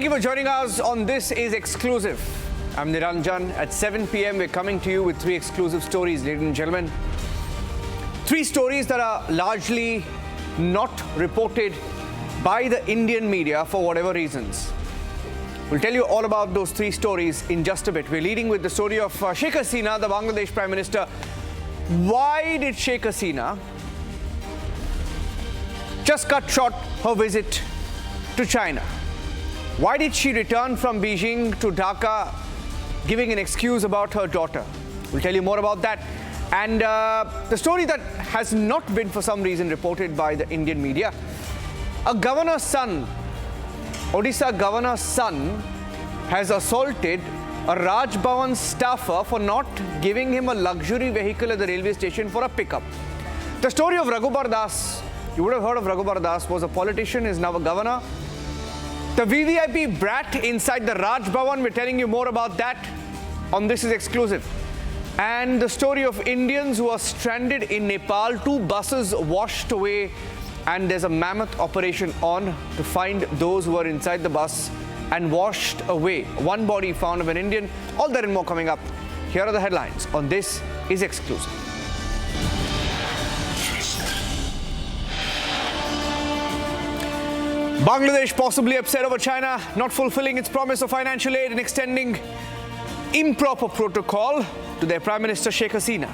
Thank you for joining us on This Is Exclusive. I'm Niranjan. At 7 p.m. we're coming to you with three exclusive stories, ladies and gentlemen. Three stories that are largely not reported by the Indian media for whatever reasons. We'll tell you all about those three stories in just a bit. We're leading with the story of Sheikh Hasina, the Bangladesh Prime Minister. Why did Sheikh Hasina just cut short her visit to China? Why did she return from Beijing to Dhaka, giving an excuse about her daughter? We'll tell you more about that. And the story that has not been, for some reason, reported by the Indian media. A governor's son, Odisha governor's son, has assaulted a Raj Bhavan staffer for not giving him a luxury vehicle at the railway station for a pickup. The story of Raghubar Das, you would have heard of Raghubar Das, was a politician, is now a governor. The VVIP brat inside the Raj Bhavan, we're telling you more about that on This Is Exclusive. And the story of Indians who are stranded in Nepal, 2 buses washed away, and there's a mammoth operation on to find those who are inside the bus and washed away. 1 body found of an Indian. All that and more coming up. Here are the headlines on This Is Exclusive. Bangladesh possibly upset over China not fulfilling its promise of financial aid and extending improper protocol to their Prime Minister Sheikh Hasina.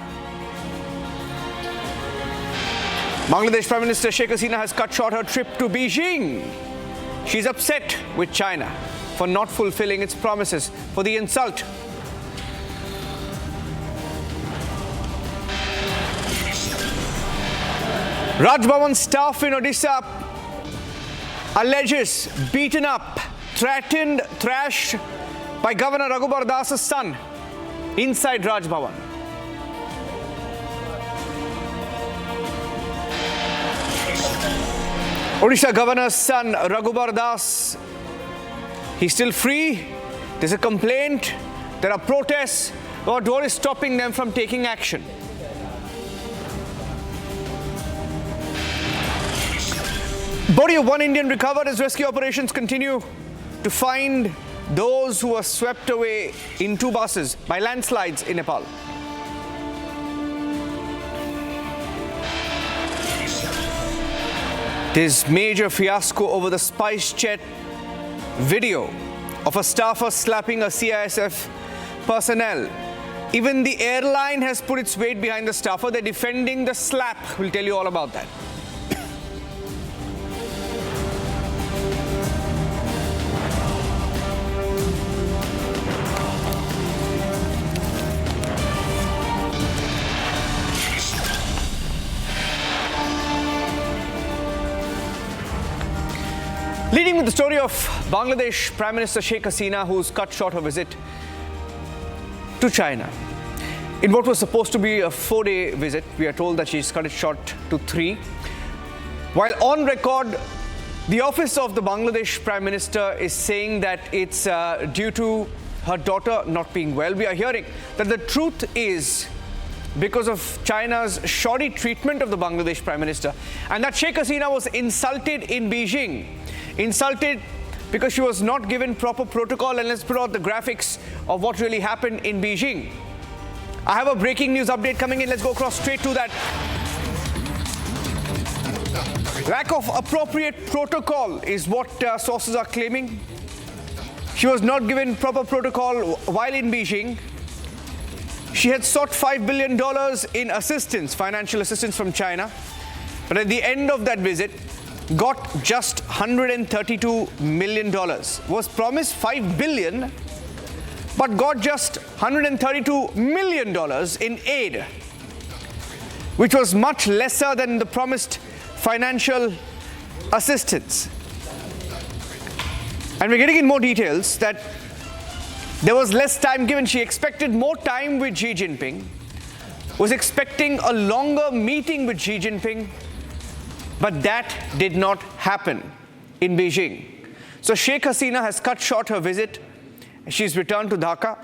Bangladesh Prime Minister Sheikh Hasina has cut short her trip to Beijing. She's upset with China for not fulfilling its promises, for the insult. Raj Bhavan staff in Odisha alleges beaten up, threatened, thrashed by Governor Raghubar Das' son inside Raj Bhavan. Odisha Governor's son, Raghubar Das, he's still free. There's a complaint. There are protests. But what is stopping them from taking action? Body of 1 Indian recovered as rescue operations continue to find those who were swept away in 2 buses by landslides in Nepal. This major fiasco over the SpiceJet video of a staffer slapping a CISF personnel. Even the airline has put its weight behind the staffer. They're defending the slap. We'll tell you all about that. Leading with the story of Bangladesh Prime Minister Sheikh Hasina, who's cut short her visit to China. In what was supposed to be a 4-day visit, we are told that she's cut it short to 3. While on record, the office of the Bangladesh Prime Minister is saying that it's due to her daughter not being well. We are hearing that the truth is because of China's shoddy treatment of the Bangladesh Prime Minister, and that Sheikh Hasina was insulted in Beijing. Insulted because she was not given proper protocol. And let's put out the graphics of what really happened in Beijing. I have a breaking news update coming in. Let's go across straight to that. Lack of appropriate protocol is what sources are claiming. She was not given proper protocol while in Beijing. She had sought $5 billion in assistance, financial assistance from China. But at the end of that visit, got just $132 million. Was promised $5 billion, but got just $132 million in aid, which was much lesser than the promised financial assistance. And we're getting in more details that there was less time given. She expected more time with Xi Jinping, was expecting a longer meeting with Xi Jinping, but that did not happen in Beijing. So Sheikh Hasina has cut short her visit. She's returned to Dhaka.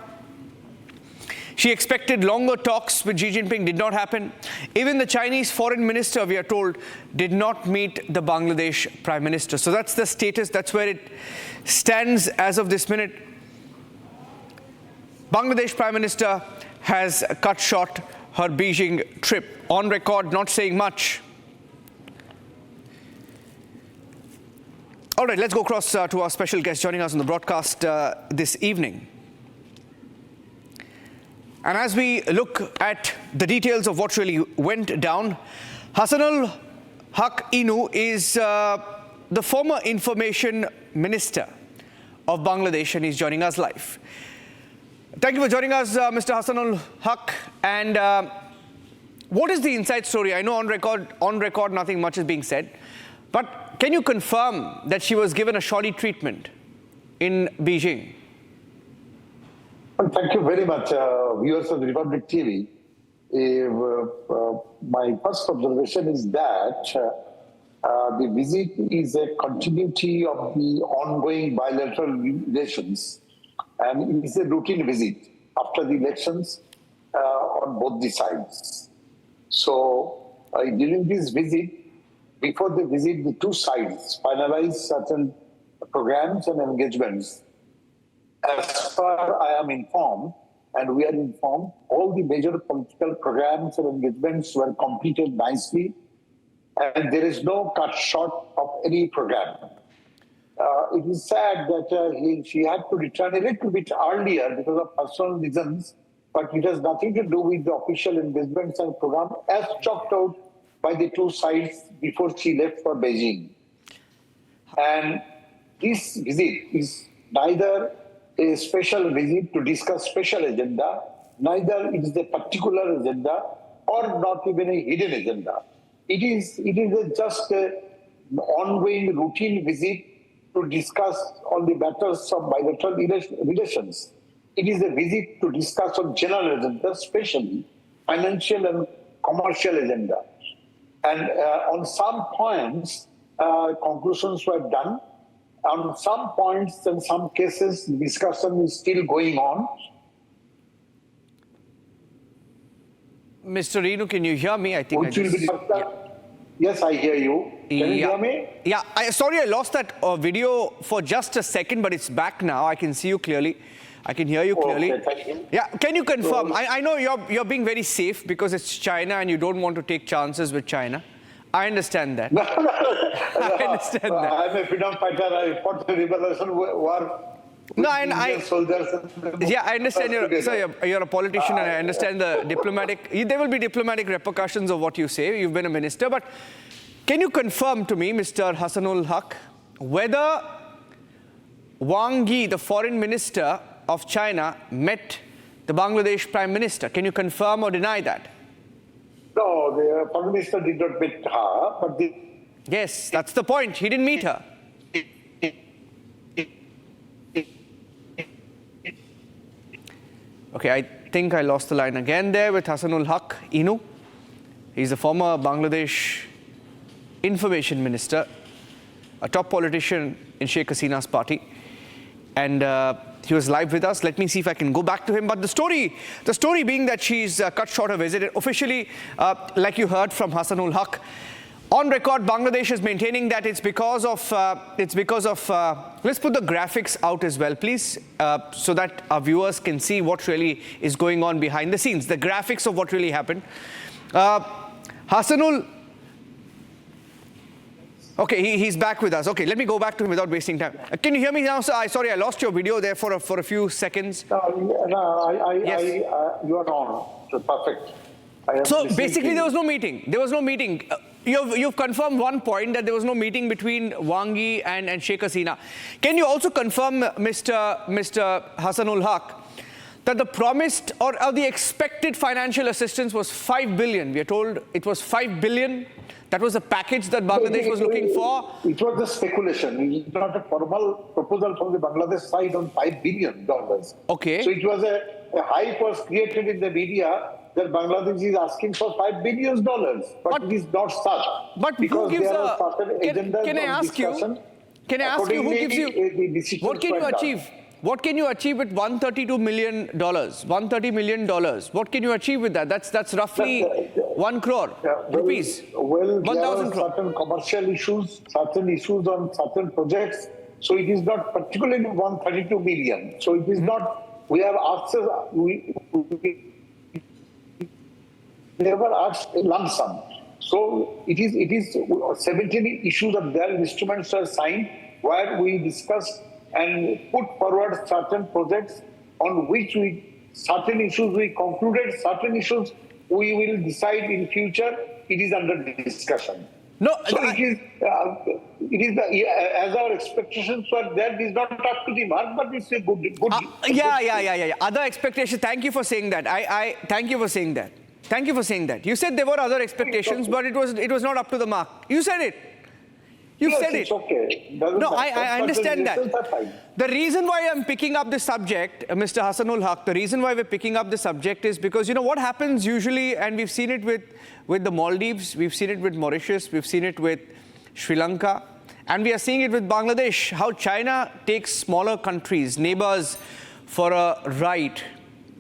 She expected longer talks with Xi Jinping, did not happen. Even the Chinese foreign minister, we are told, did not meet the Bangladesh Prime Minister. So that's the status, that's where it stands as of this minute. Bangladesh Prime Minister has cut short her Beijing trip. On record, not saying much. All right, let's go across to our special guest joining us on the broadcast this evening. And as we look at the details of what really went down, Hasanul Haq Inu is the former information minister of Bangladesh, and he's joining us live. Thank you for joining us, Mr. Hasanul Haq. And what is the inside story? I know on record, nothing much is being said. But can you confirm that she was given a shoddy treatment in Beijing? Well, thank you very much, viewers of the Republic TV. My first observation is that the visit is a continuity of the ongoing bilateral relations, and it is a routine visit after the elections on both the sides. So during this visit, before the visit, the two sides finalized certain programs and engagements. As far as I am informed, and we are informed, all the major political programs and engagements were completed nicely, and there is no cut short of any program. It is sad that she had to return a little bit earlier because of personal reasons, but it has nothing to do with the official engagements and program as chalked out by the two sides before she left for Beijing. And this visit is neither a special visit to discuss special agenda, neither it is a particular agenda or not even a hidden agenda. It is just an ongoing routine visit to discuss on the matters of bilateral relations. It is a visit to discuss on general agenda, especially financial and commercial agenda. And on some points, conclusions were done. On some points and some cases, discussion is still going on. Mr. Inu, can you hear me? I think Yes, I hear you. Can you hear me? Yeah, sorry I lost that video for just a second, but it's back now. I can see you clearly. I can hear you clearly. Okay, thank you. Yeah, can you confirm? I know you're being very safe because it's China and you don't want to take chances with China. I understand that. I understand that. I'm a freedom fighter. I fought the liberation war. No, and soldiers. Yeah, I understand. You're a politician, and I understand the diplomatic. There will be diplomatic repercussions of what you say. You've been a minister, but can you confirm to me, Mr. Hasanul Haq, whether Wang Yi, the foreign minister of China, met the Bangladesh Prime Minister? Can you confirm or deny that? No, the Prime Minister did not meet her, but yes, that's the point. He didn't meet her. Okay, I think I lost the line again there with Hasanul Haq Inu. He's a former Bangladesh information minister, a top politician in Sheikh Hasina's party. And he was live with us. Let me see if I can go back to him. But the story being that she's cut short her visit, officially, like you heard from Hasanul Haq, on record, Bangladesh is maintaining that it's because of, let's put the graphics out as well, please, so that our viewers can see what really is going on behind the scenes, the graphics of what really happened. Hasanul, okay, he's back with us. Okay, let me go back to him without wasting time. Can you hear me now, sir? Sorry, I lost your video there for a few seconds. Yes. You are on. So perfect. So basically, there was no meeting. There was no meeting. You've confirmed one point, that there was no meeting between Wang Yi and Sheikh Hasina. Can you also confirm, Mr. Hasanul Haq, that the promised or the expected financial assistance was 5 billion? We are told it was 5 billion. That was a package that Bangladesh was looking for. It was a speculation. It was not a formal proposal from the Bangladesh side on $5 billion. Okay. So it was a hype was created in the media that Bangladesh is asking for $5 billion, but it is not such. But because who gives there are certain agendas can I ask you? Can I ask you who gives you? What can you achieve? What can you achieve with $132 million? $130 million. What can you achieve with that? That's roughly 1 crore rupees. Well, 1,000 crore. Certain commercial issues, certain issues on certain projects. So it is not particularly 132 million. So it is not, we have asked, we never asked a lump sum. So it is 17 issues of their instruments are signed where we discussed and put forward certain projects on which certain issues we concluded, certain issues we will decide in future. It is under discussion. No, so it is as our expectations were there. It is not up to the mark, but it's a good. Yeah. Other expectations. Thank you for saying that. I thank you for saying that. Thank you for saying that. You said there were other expectations, but it was not up to the mark. You said it. You said it. Okay. No, I understand that. The reason why I'm picking up this subject, Mr. Hasanul Haq, the reason why we're picking up this subject is because, you know, what happens usually, and we've seen it with the Maldives, we've seen it with Mauritius, we've seen it with Sri Lanka, and we are seeing it with Bangladesh, how China takes smaller countries, neighbors, for a ride,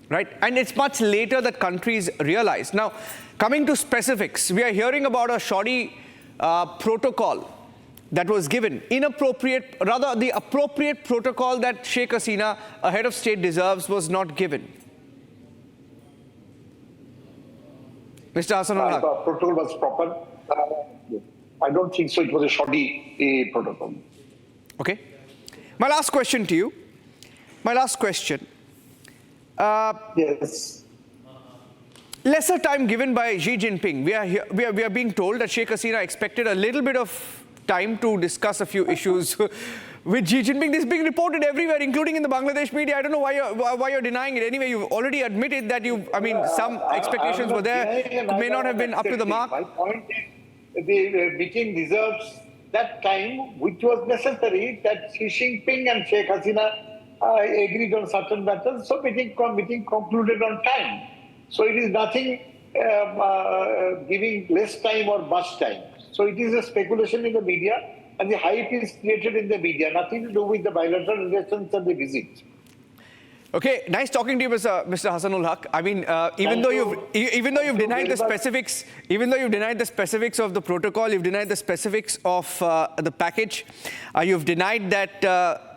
right? And it's much later that countries realize. Now, coming to specifics, we are hearing about a shoddy protocol that was given, the appropriate protocol that Sheikh Hasina, a head of state, deserves, was not given. Mr. Hasanul Haq. The protocol was proper. I don't think so. It was a shoddy protocol. Okay. My last question to you. My last question. Yes. Lesser time given by Xi Jinping. We are being told that Sheikh Hasina expected a little bit of time to discuss a few issues with Xi Jinping. This is being reported everywhere, including in the Bangladesh media. I don't know why you're denying it. Anyway, you've already admitted that some expectations were there. It may not have been up to the mark. My point is the meeting deserves that time, which was necessary, that Xi Jinping and Sheikh Hasina agreed on certain matters. So meeting concluded on time. So it is nothing giving less time or much time. So it is a speculation in the media, and the hype is created in the media, nothing to do with the bilateral relations and the visit. Okay, nice talking to you, Mr. Hasanul Haq. I mean, even though you've denied the specifics of the protocol, you've denied the specifics of the package, you've denied that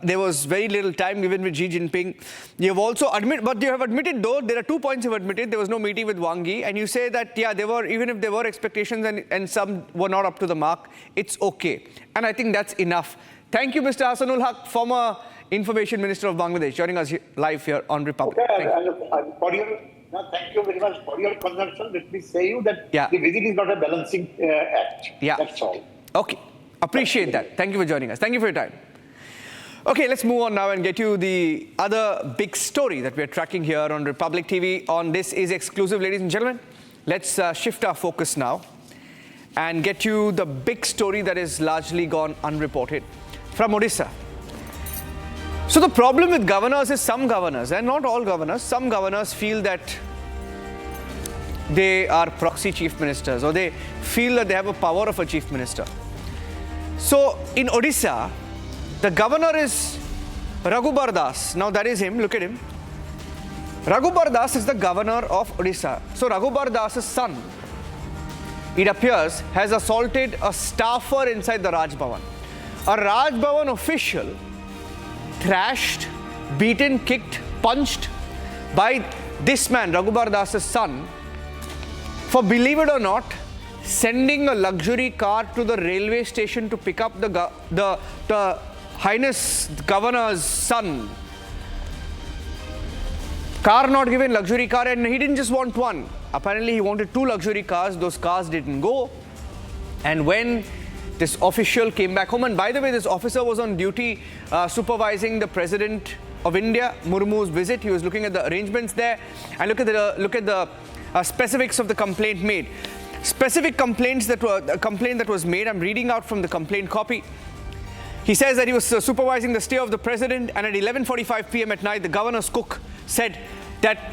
there was very little time given with Xi Jinping. You have also admitted though, there are 2 points you've admitted. There was no meeting with Wang Yi, and you say that, yeah, even if there were expectations and some were not up to the mark, it's okay. And I think that's enough. Thank you, Mr. Hasanul Haq, former Information Minister of Bangladesh, joining us live here on Republic. Okay, thank you very much for your consumption. Let me say you that the visit is not a balancing act. Yeah. That's all. Okay. Appreciate that. Thank you for joining us. Thank you for your time. Okay, let's move on now and get you the other big story that we're tracking here on Republic TV on This Is Exclusive, ladies and gentlemen. Let's shift our focus now and get you the big story that is largely gone unreported from Odisha. So the problem with governors is some governors, and not all governors, some governors feel that they are proxy chief ministers, or they feel that they have a power of a chief minister. So in Odisha, the governor is Raghubar Das. Now that is him, look at him. Raghubar Das is the governor of Odisha. So Raghubar Das's son, it appears, has assaulted a staffer inside the Raj Bhavan. A Raj Bhavan official thrashed, beaten, kicked, punched by this man, Raghubar Das's son, for, believe it or not, sending a luxury car to the railway station to pick up the Highness Governor's son. Car not given, luxury car, and he didn't just want one. Apparently, he wanted 2 luxury cars. Those cars didn't go. And when this official came back home, and by the way, this officer was on duty supervising the President of India, Murmu's visit. He was looking at the arrangements there, and look at the specifics of the complaint made. Specific complaints complaint that was made. I'm reading out from the complaint copy. He says that he was supervising the stay of the President, and at 11:45 p.m. at night, the governor's cook said that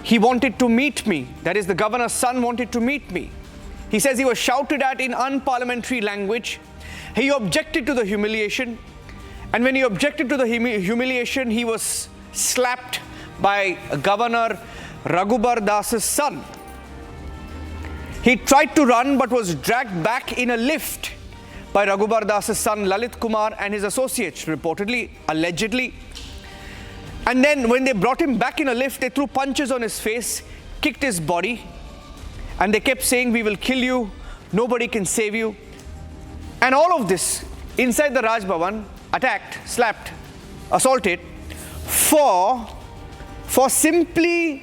he wanted to meet me. That is, the governor's son wanted to meet me. He says he was shouted at in unparliamentary language. He objected to the humiliation. And when he objected to the humiliation, he was slapped by Governor Raghubar Das's son. He tried to run but was dragged back in a lift by Raghubar Das's son Lalit Kumar and his associates, reportedly, allegedly. And then when they brought him back in a lift, they threw punches on his face, kicked his body, and they kept saying, "We will kill you, nobody can save you." And all of this inside the Raj Bhavan, attacked, slapped, assaulted for simply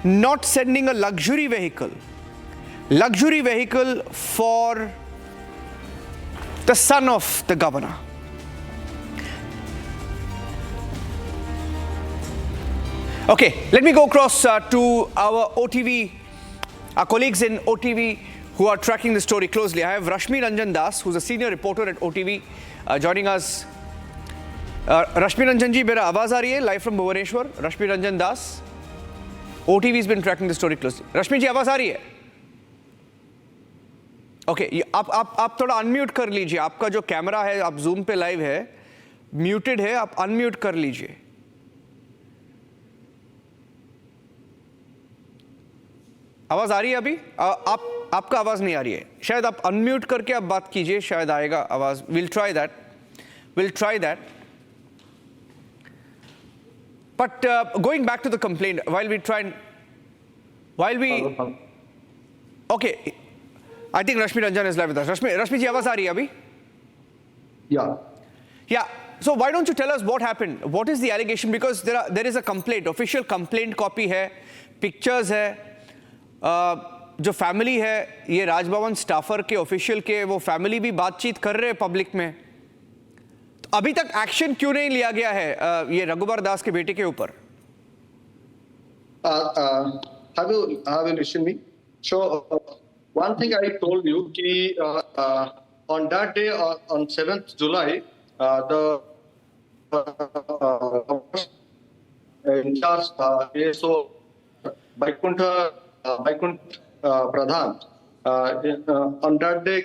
not sending a luxury vehicle for the son of the governor. Okay, let me go across to our OTV, our colleagues in OTV who are tracking the story closely. I have Rashmi Ranjan Das, who's a senior reporter at OTV, joining us. Rashmi Ranjan ji, mera आवाज आ रही है live from Bhubaneswar? Rashmi Ranjan Das, OTV has been tracking the story closely. Rashmi ji, आवाज आ रही है? Okay, आप थोड़ा unmute कर लीजिए. आपका जो कैमरा है, आप Zoom पे live है, muted है, आप unmute कर लीजिए. आवाज आ रही है अभी? आपका आवाज नहीं आ रही है. शायद आप अनम्यूट करके आप बात कीजिए, शायद आएगा आवाज. We'll try that. But going back to the complaint, okay, I think Rashmi Ranjan is live with us. Rashmi ji, आवाज आ रही है अभी? Yeah. So why don't you tell us what happened? What is the allegation? Because there is a complaint, official complaint copy है, pictures है. जो family है, ये Raj Bhavan staffer के, ऑफिशियल के, वो फैमिली भी बातचीत कर रहे हैं पब्लिक में. तो अभी तक एक्शन क्यों नहीं लिया गया है ये रघुबर दास के बेटे के ऊपर? Have you listened me? So one thing I told you कि on that day, on 7th July, the in charge ASO Vaikuntha Pradhan, on that day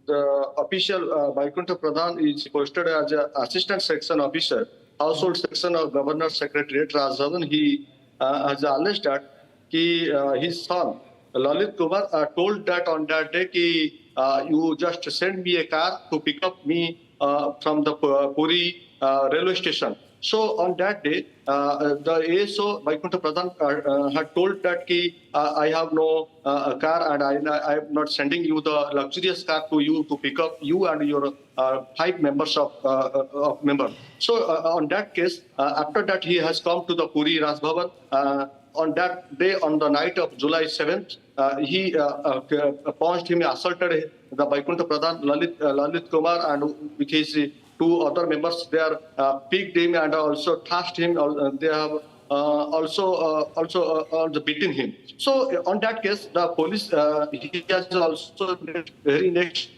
the official Vaikuntha Pradhan is posted as an assistant section officer, household section of Governor Secretariat Rajbhavan. He has alleged that his son Lalit Kumar told that on that day you just send me a car to pick up me from the Puri railway station. So on that day, the ASO Vaikuntha Pradhan had told that I have no car and I am not sending you the luxurious car to you to pick up you and your 5 members of members. So on that case, after that he has come to the Puri Rajbhavan. On that day, on the night of July 7th, he punched him, assaulted the Vaikuntha Pradhan, Lalit Kumar, and with his 2 other members, they are picked him and also thrashed him. They have also beaten him. So on that case, the police he has also very next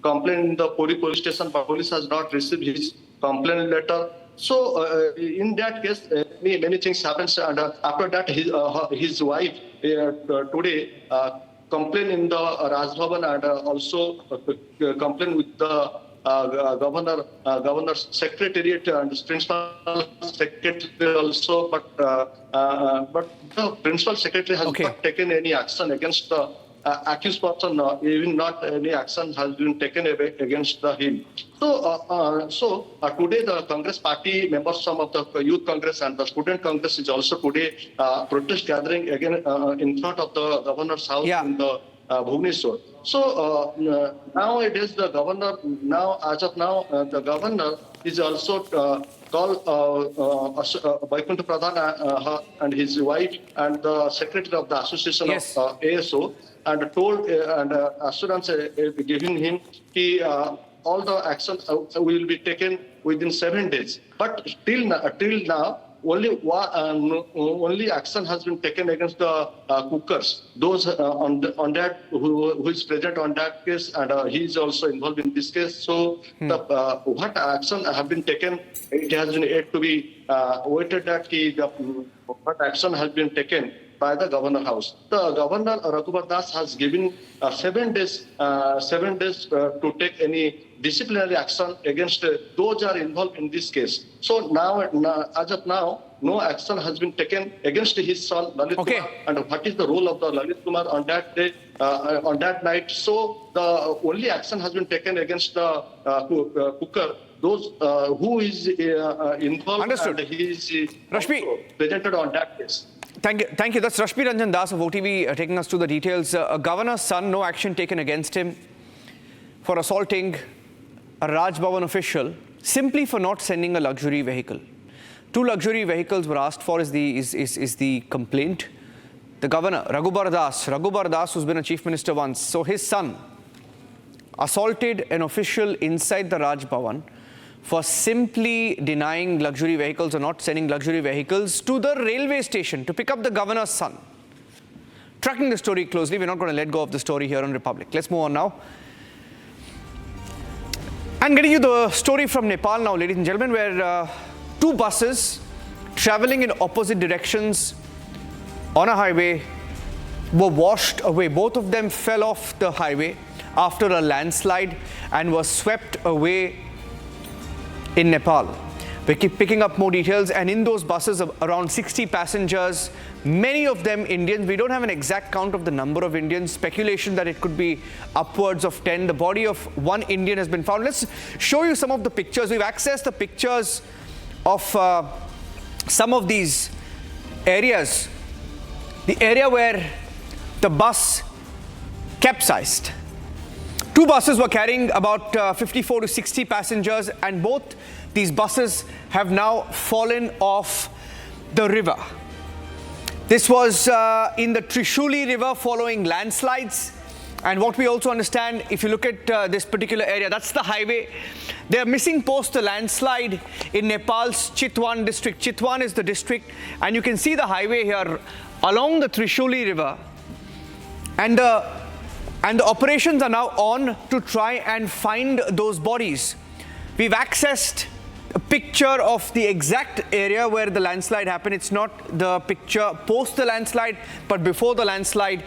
complaint in the Puri police station, but police has not received his complaint letter. So in that case, many things happens, and after that, his wife today complained in the Rajbhavan and also complained with the governor's secretariat and principal secretary also, but the principal secretary has not taken any action against the accused person. Even not any action has been taken against him. So today the Congress party members, some of the Youth Congress and the Student Congress is also today protest gathering again in front of the governor's house in the Bhubaneswar. So nowadays the governor, as of now, the governor is also called Vaikuntha Pradhan and his wife and the secretary of the association of ASO, and told and assurance giving him all the actions will be taken within 7 days. But till now, only action has been taken against the cookers. Those on that who is present on that case, and he is also involved in this case. So what action have been taken? It has been yet to be waited that what action has been taken by the governor house. The governor Raghubar Das has given 7 days to take any disciplinary action against those are involved in this case. So now, as of now, no action has been taken against his son Lalit Okay. Kumar. And what is the role of the Lalit Kumar on that day, on that night? So the only action has been taken against the cooker, those who is involved. Understood. And he is Rashmi. also presented on that case. Thank you. Thank you. That's Rashmi Ranjan Das of OTV taking us through the details. A governor's son, no action taken against him for assaulting a Raj Bhavan official simply for not sending a luxury vehicle. 2 luxury vehicles were asked for is the complaint. The governor, Raghubar Das, who's been a chief minister once, so his son assaulted an official inside the Raj Bhavan for simply denying luxury vehicles or not sending luxury vehicles to the railway station to pick up the governor's son. Tracking the story closely, we're not going to let go of the story here on Republic. Let's move on now. And getting you the story from Nepal now, ladies and gentlemen, where 2 buses traveling in opposite directions on a highway were washed away. Both of them fell off the highway after a landslide and were swept away in Nepal. We keep picking up more details, and in those buses, around 60 passengers, many of them Indians. We don't have an exact count of the number of Indians. Speculation that it could be upwards of 10. The body of 1 Indian has been found. Let's show you some of the pictures. We've accessed the pictures of some of these areas. The area where the bus capsized. 2 buses were carrying about 54 to 60 passengers, and both these buses have now fallen off the river. This was in the Trishuli River following landslides. And what we also understand, if you look at this particular area, that's the highway. They are missing post the landslide in Nepal's Chitwan district. Chitwan is the district, and you can see the highway here along the Trishuli River. And the operations are now on to try and find those bodies. We've accessed a picture of the exact area where the landslide happened. It's not the picture post the landslide, but before the landslide.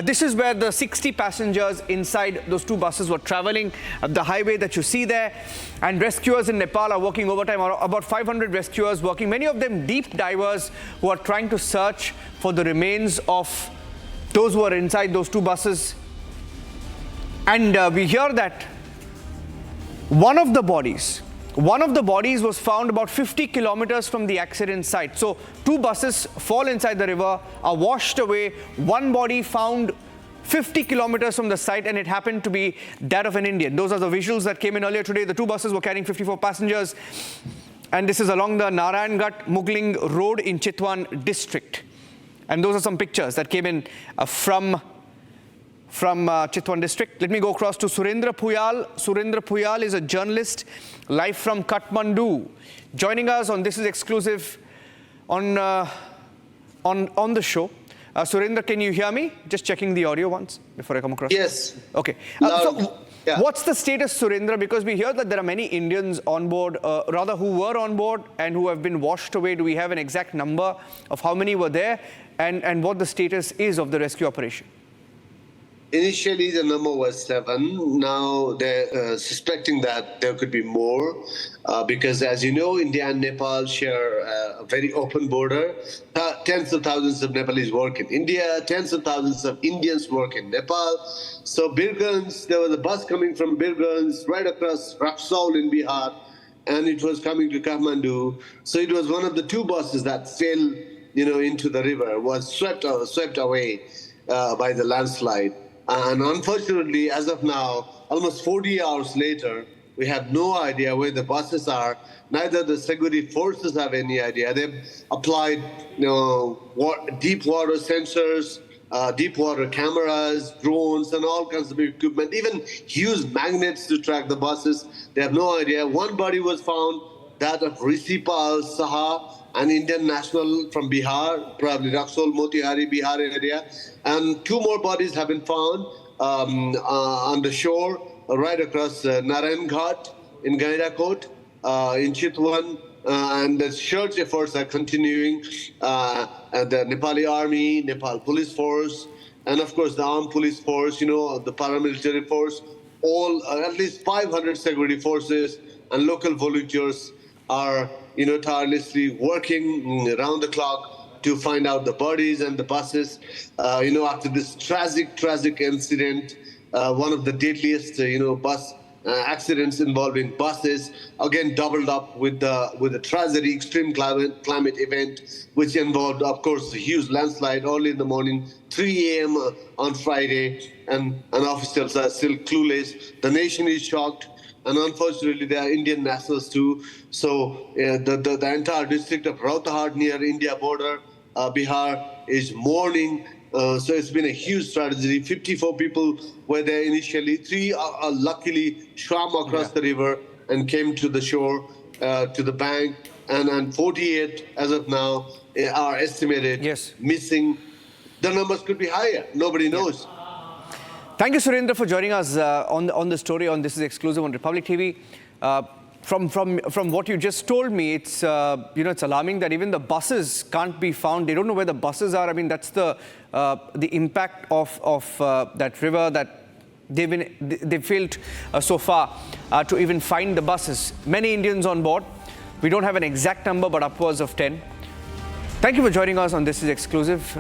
This is where the 60 passengers inside those 2 buses were traveling, the highway that you see there. And rescuers in Nepal are working overtime, about 500 rescuers working, many of them deep divers who are trying to search for the remains of those who are inside those 2 buses. And we hear that one of the bodies was found about 50 kilometers from the accident site. So 2 buses fall inside the river, are washed away. 1 body found 50 kilometers from the site, and it happened to be that of an Indian. Those are the visuals that came in earlier today. The 2 buses were carrying 54 passengers, and this is along the Narayangarh Mugling Road in Chitwan district. And those are some pictures that came in from Chitwan district. Let me go across to Surendra Puyal. Surendra Puyal is a journalist live from Kathmandu, joining us on This Is Exclusive on the show. Surendra, can you hear me? Just checking the audio once before I come across. Yes. Okay. Yeah. What's the status, Surendra? Because we hear that there are many Indians on board, rather who were on board and who have been washed away. Do we have an exact number of how many were there and what the status is of the rescue operation? Initially, the number was 7. Now they're suspecting that there could be more because, as you know, India and Nepal share a very open border. Tens of thousands of Nepalese work in India. Tens of thousands of Indians work in Nepal. So Birgunj, there was a bus coming from Birgunj right across Raxaul in Bihar, and it was coming to Kathmandu. So it was one of the 2 buses that fell, into the river, was swept away by the landslide. And unfortunately, as of now, almost 40 hours later, we have no idea where the buses are. Neither the security forces have any idea. They've applied, deep water sensors, deep water cameras, drones, and all kinds of equipment, even huge magnets to track the buses. They have no idea. 1 body was found, that of Risipal Saha, an Indian national from Bihar, probably Raxaul, Motihari, Bihar area. And 2 more bodies have been found on the shore right across Narayan Ghat in Gairakot, in Chitwan. And the search efforts are continuing. The Nepali army, Nepal police force, and of course the armed police force, the paramilitary force, all at least 500 security forces and local volunteers are tirelessly working around the clock to find out the bodies and the buses. After this tragic incident, one of the deadliest bus accidents involving buses, again doubled up with the tragedy, extreme climate event, which involved, of course, a huge landslide early in the morning, 3 a.m. on Friday, and officials are still clueless. The nation is shocked, and unfortunately, there are Indian nationals too. So the entire district of Rautahar near India border, Bihar, is mourning. So it's been a huge tragedy. 54 people were there initially. 3 luckily swam across the river and came to the shore, to the bank. And 48, as of now, are estimated missing. The numbers could be higher. Nobody knows. Thank you, Surendra, for joining us on the story on This Is Exclusive on Republic TV. From what you just told me, it's it's alarming that even the buses can't be found. They don't know where the buses are. I mean, that's the impact of that river that they've failed so far to even find the buses. Many Indians on board. We don't have an exact number, but upwards of 10. Thank you for joining us on This Is Exclusive.